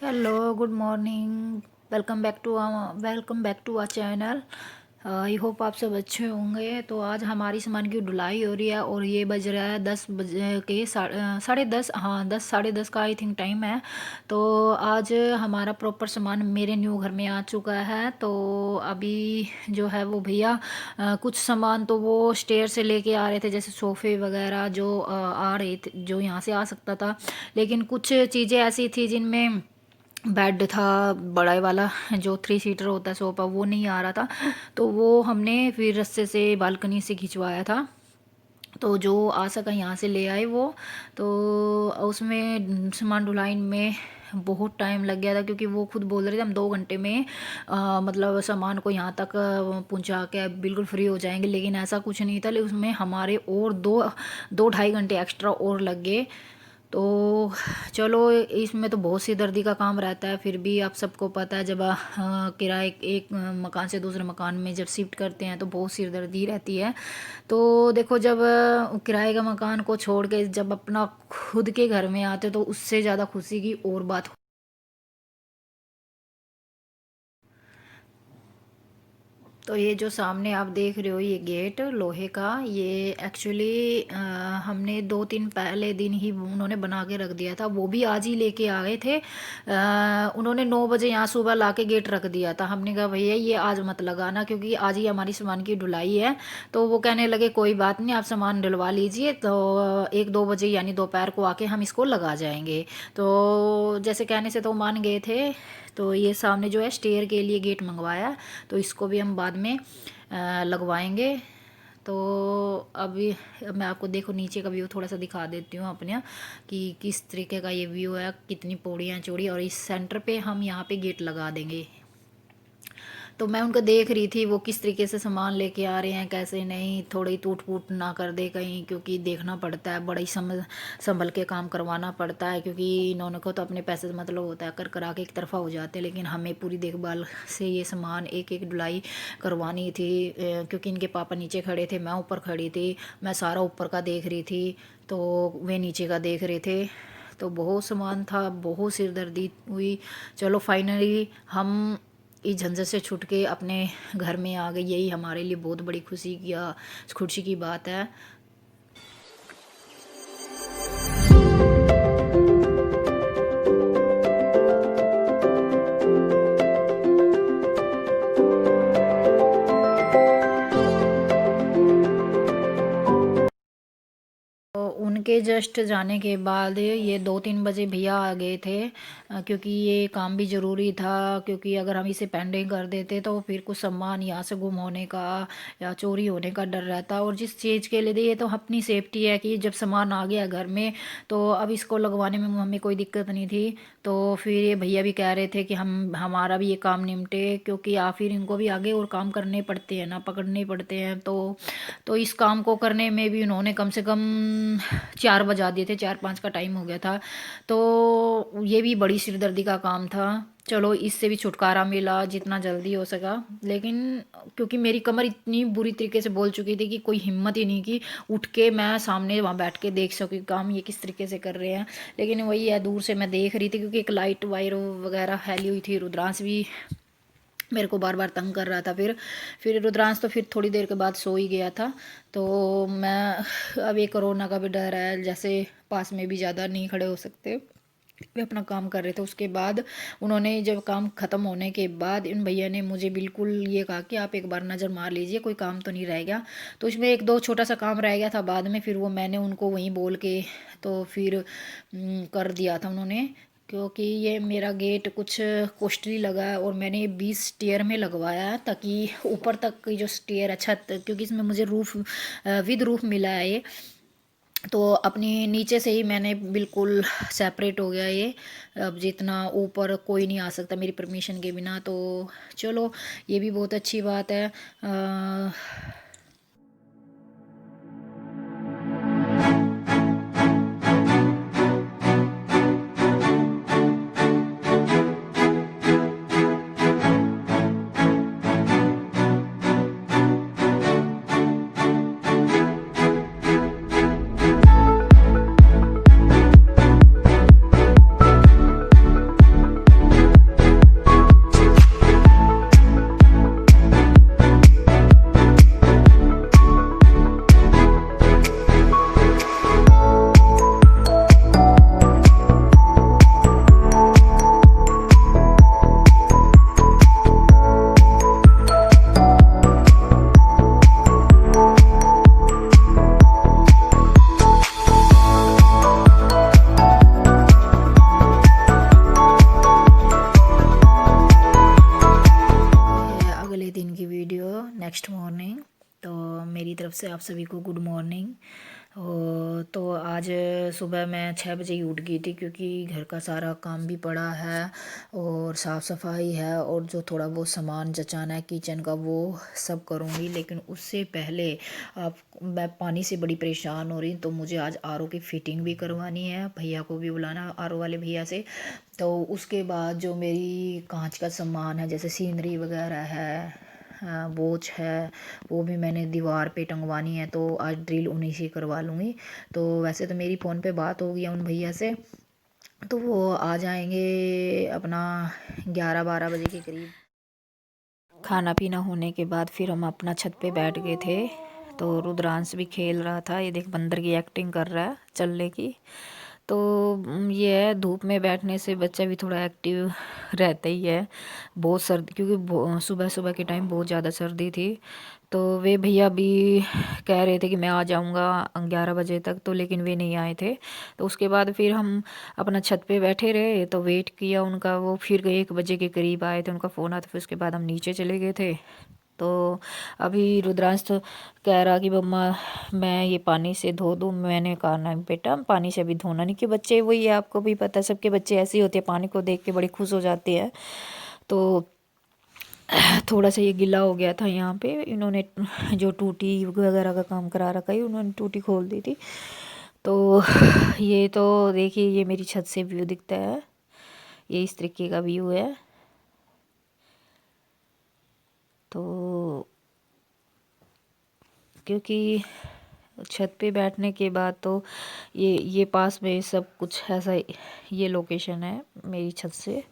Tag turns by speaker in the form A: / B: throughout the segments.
A: Hello, good morning. Welcome back to our channel. I hope आप सब अच्छे होंगे। तो आज हमारी सामान की ढुलाई हो रही है और ये बज रहा है 10 बजे के साढ़े 10, हाँ 10 साढ़े 10 का आई थिंक टाइम है। तो आज हमारा प्रॉपर सामान मेरे न्यू घर में आ चुका है। तो अभी जो है वो भैया कुछ सामान तो वो स्टेयर से लेके आ रहे थे, जैसे सोफ़े वगैरह जो आ रहे थे, जो यहाँ से आ सकता था। लेकिन कुछ चीज़ें ऐसी थी जिनमें बेड था बड़ा वाला, जो 3 सीटर होता है सोफ़ा, वो नहीं आ रहा था। तो वो हमने फिर रस्से से बालकनी से खिंचवाया था। तो जो आ सका यहाँ से ले आए वो। तो उसमें सामान ढुलाई में बहुत टाइम लग गया था, क्योंकि वो खुद बोल रहे थे हम 2 घंटे में मतलब सामान को यहाँ तक पहुँचा के बिल्कुल फ्री हो जाएंगे। लेकिन ऐसा कुछ नहीं था, लेकिन उसमें हमारे और दो 2 ढाई घंटे एक्स्ट्रा और लग गए। तो चलो, इसमें तो बहुत सी दर्दी का काम रहता है। फिर भी आप सबको पता है, जब किराए एक मकान से दूसरे मकान में जब शिफ्ट करते हैं तो बहुत सिरदर्दी रहती है। तो देखो, जब किराए का मकान को छोड़ के जब अपना खुद के घर में आते तो उससे ज़्यादा खुशी की और बात। तो ये जो सामने आप देख रहे हो, ये गेट लोहे का, ये एक्चुअली हमने 2 दिन पहले दिन ही उन्होंने बना के रख दिया था। वो भी आज ही लेके आ गए थे। उन्होंने 9 बजे यहाँ सुबह ला के गेट रख दिया था। हमने कहा भैया ये आज मत लगाना, क्योंकि आज ही हमारी सामान की ढुलाई है। तो वो कहने लगे कोई बात नहीं, आप सामान डलवा लीजिए, तो 1-2 बजे यानी दोपहर को आके हम इसको लगा जाएंगे। तो जैसे कहने से तो मान गए थे। तो ये सामने जो है स्टेयर के लिए गेट मंगवाया, तो इसको भी हम बाद में लगवाएंगे। तो अभी मैं आपको देखो नीचे का व्यू थोड़ा सा दिखा देती हूँ अपने, कि किस तरीके का ये व्यू है, कितनी पौड़ियाँ चौड़ी, और इस सेंटर पे हम यहाँ पे गेट लगा देंगे। तो मैं उनको देख रही थी वो किस तरीके से सामान लेके आ रहे हैं, कैसे नहीं थोड़ी टूट फूट ना कर दे कहीं, क्योंकि देखना पड़ता है, बड़ा ही संभल के काम करवाना पड़ता है। क्योंकि इन्होंने को तो अपने पैसे से मतलब होता है, कर करा के एक तरफा हो जाते हैं, लेकिन हमें पूरी देखभाल से ये सामान एक एक ढुलाई करवानी थी। क्योंकि इनके पापा नीचे खड़े थे, मैं ऊपर खड़ी थी, मैं सारा ऊपर का देख रही थी, तो वे नीचे का देख रहे थे। तो बहुत सामान था, बहुत सिरदर्दी हुई। चलो फाइनली हम इस झंझट से छूट के अपने घर में आ गए, यही हमारे लिए बहुत बड़ी खुशी की बात है। तो उनके जस्ट जाने के बाद ये 2-3 बजे भैया आ गए थे। क्योंकि ये काम भी ज़रूरी था, क्योंकि अगर हम इसे पेंडिंग कर देते तो फिर कुछ सामान यहाँ से गुम होने का या चोरी होने का डर रहता। और जिस चीज़ के लिए ये तो अपनी सेफ्टी है, कि जब सामान आ गया घर में तो अब इसको लगवाने में हमें कोई दिक्कत नहीं थी। तो फिर ये भैया भी कह रहे थे कि हम हमारा भी ये काम निपटे, क्योंकि फिर इनको भी आगे और काम करने पड़ते हैं ना, पकड़ने पड़ते हैं। तो इस काम को करने में भी उन्होंने कम से कम 4 बजा दिए थे, 4-5 का टाइम हो गया था। तो ये भी बड़ी सिरदर्दी का काम था। चलो इससे भी छुटकारा मिला जितना जल्दी हो सका। लेकिन क्योंकि मेरी कमर इतनी बुरी तरीके से बोल चुकी थी कि कोई हिम्मत ही नहीं कि उठ के मैं सामने वहाँ बैठ के देख सकूँ काम ये किस तरीके से कर रहे हैं। लेकिन वही है, दूर से मैं देख रही थी, क्योंकि एक लाइट वायर वगैरह फैली हुई थी। रुद्रांश भी मेरे को बार बार तंग कर रहा था। फिर रुद्रांश तो फिर थोड़ी देर के बाद सो ही गया था। तो मैं अब ये कोरोना का भी डर है, जैसे पास में भी ज़्यादा नहीं खड़े हो सकते। वे अपना काम कर रहे थे। उसके बाद उन्होंने जब काम ख़त्म होने के बाद इन भैया ने मुझे बिल्कुल ये कहा कि आप एक बार नज़र मार लीजिए, कोई काम तो नहीं रह गया। तो इसमें एक दो छोटा सा काम रह गया था बाद में, फिर वो मैंने उनको वहीं बोल के तो फिर कर दिया था उन्होंने। क्योंकि ये मेरा गेट कुछ कॉस्टली लगा है, और मैंने ये 20 स्टेयर में लगवाया है, ताकि ऊपर तक की जो स्टेयर है छत, क्योंकि इसमें मुझे रूफ विद रूफ मिला है ये। तो अपनी नीचे से ही मैंने बिल्कुल सेपरेट हो गया ये। अब जितना ऊपर कोई नहीं आ सकता मेरी परमिशन के बिना। तो चलो, ये भी बहुत अच्छी बात है। Next morning. तो मेरी तरफ से आप सभी को गुड मॉर्निंग। तो आज सुबह मैं 6 बजे ही उठ गई थी, क्योंकि घर का सारा काम भी पड़ा है और साफ़ सफाई है, और जो थोड़ा बहुत सामान जचाना है किचन का वो सब करूँगी। लेकिन उससे पहले आप मैं पानी से बड़ी परेशान हो रही, तो मुझे आज आरओ की फ़िटिंग भी करवानी है, भैया को भी बुलाना आरओ वाले भैया से। तो उसके बाद जो मेरी कांच का सामान है, जैसे सीनरी वगैरह है, वॉच है, वो भी मैंने दीवार पे टंगवानी है, तो आज ड्रिल उन्हीं से करवा लूँगी। तो वैसे तो मेरी फ़ोन पे बात हो गई है उन भैया से, तो वो आ जाएंगे अपना 11-12 बजे के करीब। खाना पीना होने के बाद फिर हम अपना छत पे बैठ गए थे। तो रुद्रांश भी खेल रहा था, ये देख बंदर की एक्टिंग कर रहा है चलने की। तो ये है, धूप में बैठने से बच्चा भी थोड़ा एक्टिव रहता ही है। बहुत सर्दी, क्योंकि सुबह सुबह के टाइम बहुत ज़्यादा सर्दी थी। तो वे भैया भी कह रहे थे कि मैं आ जाऊंगा 11 बजे तक, तो लेकिन वे नहीं आए थे। तो उसके बाद फिर हम अपना छत पे बैठे रहे, तो वेट किया उनका। वो फिर 1 बजे के करीब आए थे, उनका फ़ोन आया, तो फिर उसके बाद हम नीचे चले गए थे। तो अभी रुद्रांश तो कह रहा कि मम्मा मैं ये पानी से धो दूँ। मैंने कहा ना बेटा, पानी से अभी धोना नहीं, कि बच्चे वही है, आपको भी पता है, सबके बच्चे ऐसे ही होते हैं, पानी को देख के बड़े खुश हो जाते हैं। तो थोड़ा सा ये गिला हो गया था यहाँ पे, इन्होंने जो टूटी वगैरह का काम करा रखा है, उन्होंने टूटी खोल दी थी। तो ये तो देखिए, ये मेरी छत से व्यू दिखता है, ये इस तरीके का व्यू है। तो क्योंकि छत पे बैठने के बाद तो ये पास में सब कुछ ऐसा, ये लोकेशन है मेरी छत से।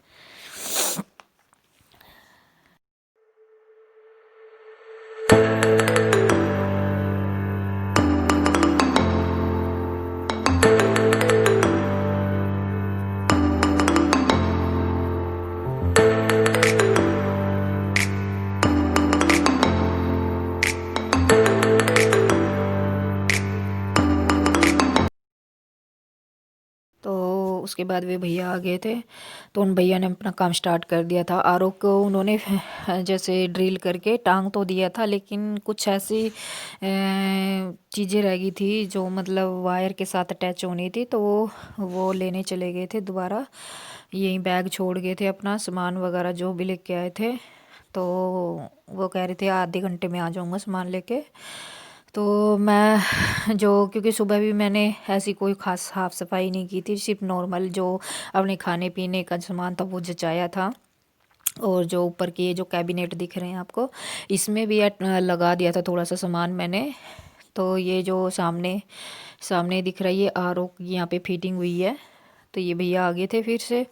A: तो उसके बाद वे भैया आ गए थे, तो उन भैया ने अपना काम स्टार्ट कर दिया था। आरओ को उन्होंने जैसे ड्रिल करके टांग तो दिया था, लेकिन कुछ ऐसी चीज़ें रह गई थी जो मतलब वायर के साथ अटैच होनी थी, तो वो लेने चले गए थे दोबारा। यहीं बैग छोड़ गए थे, अपना सामान वगैरह जो भी लेके आए थे। तो वो कह रहे थे आधे घंटे में आ जाऊँगा सामान लेके। तो मैं जो, क्योंकि सुबह भी मैंने ऐसी कोई ख़ास साफ़ सफाई नहीं की थी, सिर्फ नॉर्मल जो अपने खाने पीने का सामान था वो जचाया था। और जो ऊपर के जो कैबिनेट दिख रहे हैं आपको, इसमें भी लगा दिया था थोड़ा सा सामान मैंने। तो ये जो सामने सामने दिख रहा है, ये आरओ यहाँ पे फिटिंग हुई है। तो ये भैया आ गए थे फिर से,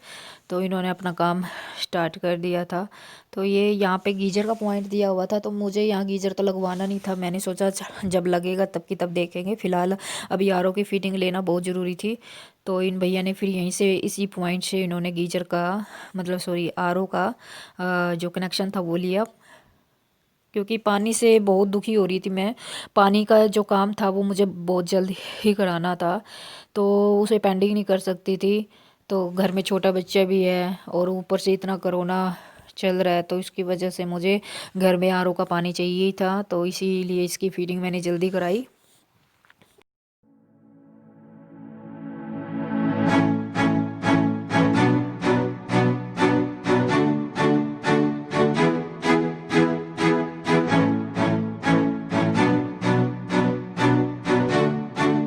A: तो इन्होंने अपना काम स्टार्ट कर दिया था। तो ये यहाँ पे गीज़र का पॉइंट दिया हुआ था, तो मुझे यहाँ गीज़र तो लगवाना नहीं था। मैंने सोचा जब लगेगा तब की तब देखेंगे, फ़िलहाल अभी आरओ की फ़िटिंग लेना बहुत ज़रूरी थी। तो इन भैया ने फिर यहीं से इसी पॉइंट से इन्होंने गीज़र का, मतलब सॉरी, आरओ का जो कनेक्शन था वो लिया। क्योंकि पानी से बहुत दुखी हो रही थी मैं, पानी का जो काम था वो मुझे बहुत जल्द ही कराना था, तो उसे पेंडिंग नहीं कर सकती थी। तो घर में छोटा बच्चा भी है, और ऊपर से इतना कोरोना चल रहा है, तो इसकी वजह से मुझे घर में आरओ का पानी चाहिए ही था, तो इसीलिए इसकी फीडिंग मैंने जल्दी कराई।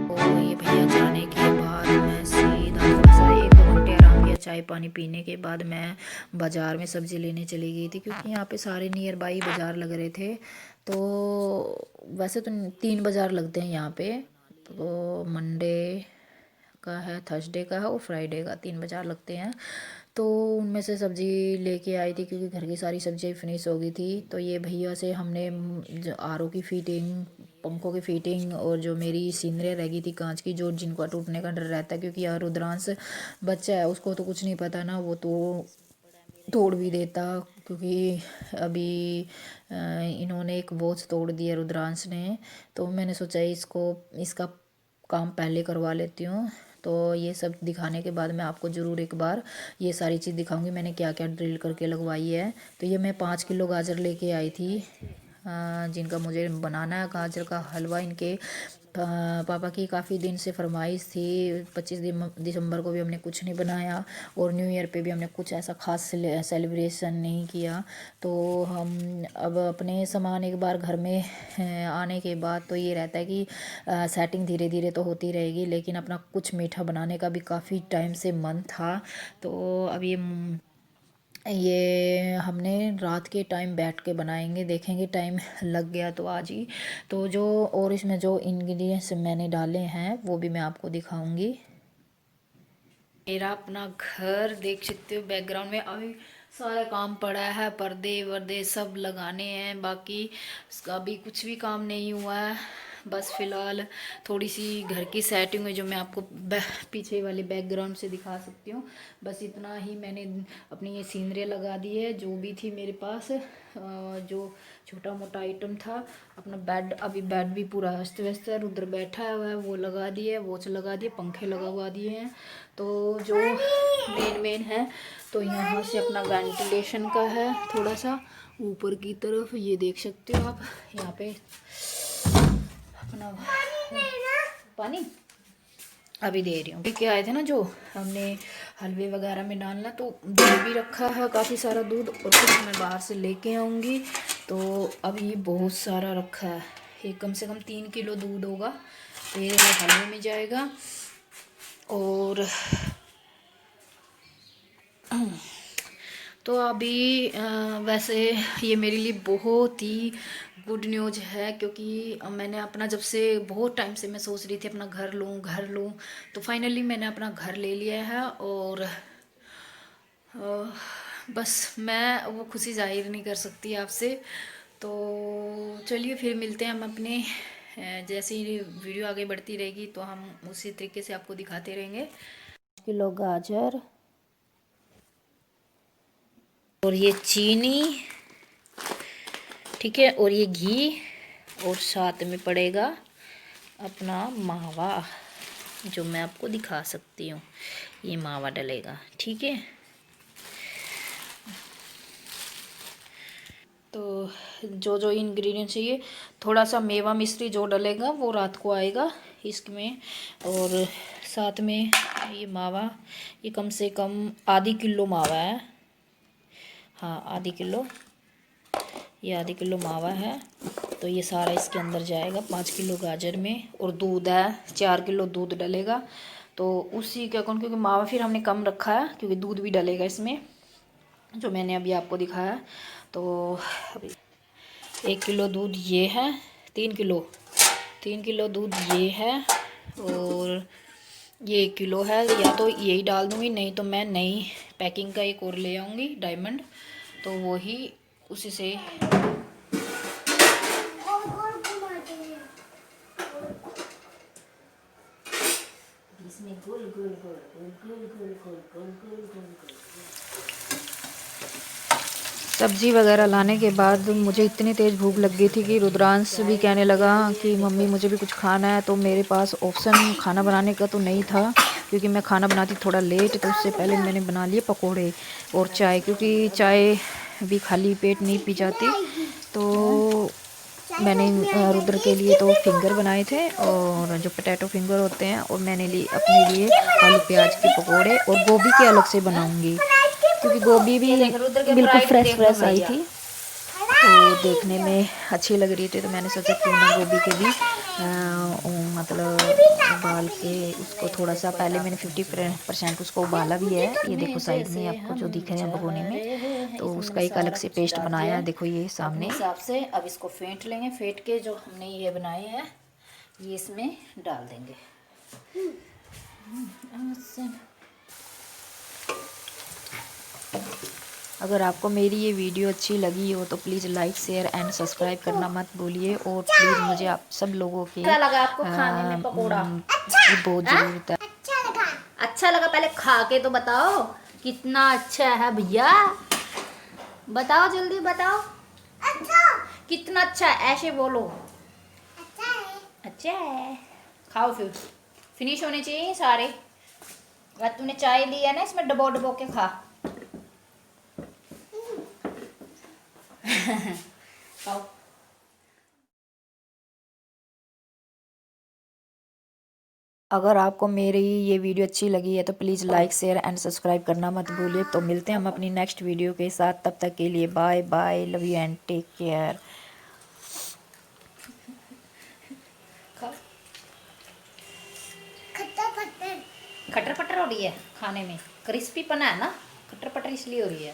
A: तो ये भैया जाने के बाद मैं सीधा थोड़ा सा 1-2 घंटे आराम किया। चाय पानी पीने के बाद मैं बाज़ार में सब्ज़ी लेने चली गई थी, क्योंकि यहाँ पे सारे नियर बाई बाज़ार लग रहे थे। तो वैसे तो 3 बाज़ार लगते हैं यहाँ पे, तो मंडे का है, थर्सडे का है और फ्राइडे का, 3 बाज़ार लगते हैं। तो उनमें से सब्ज़ी लेके आई थी, क्योंकि घर की सारी सब्ज़ी फिनिश हो गई थी। तो ये भैया से हमने जो आरओ की फिटिंग, पंखों की फिटिंग, और जो मेरी सीनरी रह गई थी कांच की, जो जिनको टूटने का डर रहता है, क्योंकि यार रुद्रांश बच्चा है, उसको तो कुछ नहीं पता ना, वो तो तोड़ भी देता। क्योंकि अभी इन्होंने एक वॉच तोड़ दिया रुद्रांश ने, तो मैंने सोचा इसको, इसका काम पहले करवा लेती हूँ। तो ये सब दिखाने के बाद मैं आपको ज़रूर एक बार ये सारी चीज़ दिखाऊंगी मैंने क्या क्या ड्रिल करके लगवाई है। तो ये मैं 5 किलो गाजर लेके आई थी, जिनका मुझे बनाना है गाजर का हलवा। इनके पापा की काफ़ी दिन से फरमाइश थी। 25 दिसंबर को भी हमने कुछ नहीं बनाया और न्यू ईयर पे भी हमने कुछ ऐसा ख़ास सेलिब्रेशन नहीं किया। तो हम अब अपने सामान एक बार घर में आने के बाद तो ये रहता है कि सेटिंग धीरे धीरे तो होती रहेगी, लेकिन अपना कुछ मीठा बनाने का भी काफ़ी टाइम से मन था। तो अब ये हमने रात के टाइम बैठ के बनाएंगे, देखेंगे टाइम लग गया तो आज ही। तो जो और इसमें जो इंग्रेडिएंट्स मैंने डाले हैं वो भी मैं आपको दिखाऊंगी। मेरा अपना घर देख सकते हो, बैकग्राउंड में अभी सारा काम पड़ा है, पर्दे वर्दे सब लगाने हैं, बाकी इसका भी कुछ भी काम नहीं हुआ है। बस फ़िलहाल थोड़ी सी घर की सेटिंग है जो मैं आपको पीछे वाले बैकग्राउंड से दिखा सकती हूँ। बस इतना ही मैंने अपनी ये सीनरी लगा दी है जो भी थी मेरे पास, जो छोटा मोटा आइटम था। अपना बेड, अभी बेड भी पूरा अस्त व्यस्त है, उधर बैठा हुआ है, वो लगा दिए, वॉच लगा दिए, पंखे लगा दिए हैं। तो जो मेन है तो यहाँ से अपना वेंटिलेशन का है थोड़ा सा ऊपर की तरफ, ये देख सकते हो आप। यहाँ पे अपना पानी अभी दे रही हूँ। लेके आए थे ना जो हमने हलवे वगैरह में डालना, तो दूध भी रखा है, काफ़ी सारा दूध, और कुछ मैं बाहर से लेके आऊँगी। तो अब ये बहुत सारा रखा है, ये कम से कम 3 किलो दूध होगा, तो ये हलवे में जाएगा। और तो अभी वैसे ये मेरे लिए बहुत ही गुड न्यूज़ है, क्योंकि मैंने अपना, जब से बहुत टाइम से मैं सोच रही थी अपना घर लूँ, तो फाइनली मैंने अपना घर ले लिया है। और बस मैं वो खुशी जाहिर नहीं कर सकती आपसे। तो चलिए फिर मिलते हैं हम अपने, जैसे ही वीडियो आगे बढ़ती रहेगी तो हम उसी तरीके से आपको दिखाते रहेंगे। 5 किलो गाजर, और ये चीनी, ठीक है, और ये घी, और साथ में पड़ेगा अपना मावा जो मैं आपको दिखा सकती हूँ, ये मावा डलेगा, ठीक है। तो जो जो इंग्रेडिएंट्स चाहिए, थोड़ा सा मेवा मिश्री जो डलेगा वो रात को आएगा इसमें, और साथ में ये मावा, ये कम से कम आधी किलो मावा है, हाँ आधी किलो, ये आधी किलो मावा है। तो ये सारा इसके अंदर जाएगा 5 किलो गाजर में, और दूध है 4 किलो दूध डलेगा। तो उसी के अकॉर्डिंग, क्योंकि मावा फिर हमने कम रखा है क्योंकि दूध भी डलेगा इसमें जो मैंने अभी आपको दिखाया। तो अभी 1 किलो दूध ये है, 3 किलो दूध ये है, और ये 1 किलो है, या तो यही डाल दूँगी, नहीं तो मैं नई पैकिंग का एक और ले आऊँगी डायमंड, तो वो ही उसी से इसमें गोल गोल गोल गोल गोल गोल गोल गोल गोल गोल गोल। सब्जी वगैरह लाने के बाद मुझे इतनी तेज़ भूख लग गई थी कि रुद्रांश भी कहने लगा कि मम्मी मुझे भी कुछ खाना है। तो मेरे पास ऑप्शन खाना बनाने का तो नहीं था, क्योंकि मैं खाना बनाती थोड़ा लेट, तो उससे पहले मैंने बना लिए पकोड़े और चाय, क्योंकि चाय भी खाली पेट नहीं पी जाती। तो मैंने रुद्र के लिए तो फिंगर बनाए थे, और जो पोटैटो फिंगर होते हैं, और मैंने अपने लिए आलू प्याज के पकोड़े, और गोभी के अलग से बनाऊंगी क्योंकि गोभी भी बिल्कुल फ्रेश आई थी, तो देखने में अच्छी लग रही थी। तो मैंने सोचा क्यों ना गोभी के भी मतलब उबाल के उसको थोड़ा सा, पहले मैंने 50% उसको उबाला भी है, ये देखो साइड में आपको जो दिख रहे हैं भगोने में, तो उसका एक अलग से पेस्ट बनाया है, देखो ये सामने हिसाब से। अब इसको फेंट लेंगे, फेंट के जो हमने ये बनाए हैं ये इसमें डाल देंगे। अगर आपको मेरी ये वीडियो अच्छी लगी हो तो please like share and subscribe करना मत भूलिए, और प्लीज़ मुझे आप सब लोगों के
B: क्या लगा आपको खाने में पकोड़ा?
A: की बहुत ज़रूरत है।
B: अच्छा लगा, पहले खा के तो बताओ कितना अच्छा है भैया, बताओ जल्दी बताओ। अच्छा कितना अच्छा है, ऐसे बोलो अच्छा है। अच्छा है, खाओ फिर, फिनिश होने चाहिए सारे। अगर तूने चाय ली है ना, इसमें डबो डबो के खा। खाओ।
A: अगर आपको मेरी ये वीडियो अच्छी लगी है तो please like share and subscribe करना मत भूलिए। तो मिलते हैं हम अपनी नेक्स्ट वीडियो के साथ, तब तक के लिए bye bye, love you and take care.
B: खटर पटर हो रही है खाने में, क्रिस्पी पना है ना, खटर पटर इसलिए हो रही है।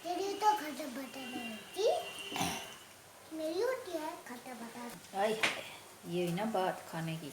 C: तेरी तो खटर पटर नहीं होती, मेरी होती है खटर पटर।
B: हाय हाय, ये हुई ना बात खाने की।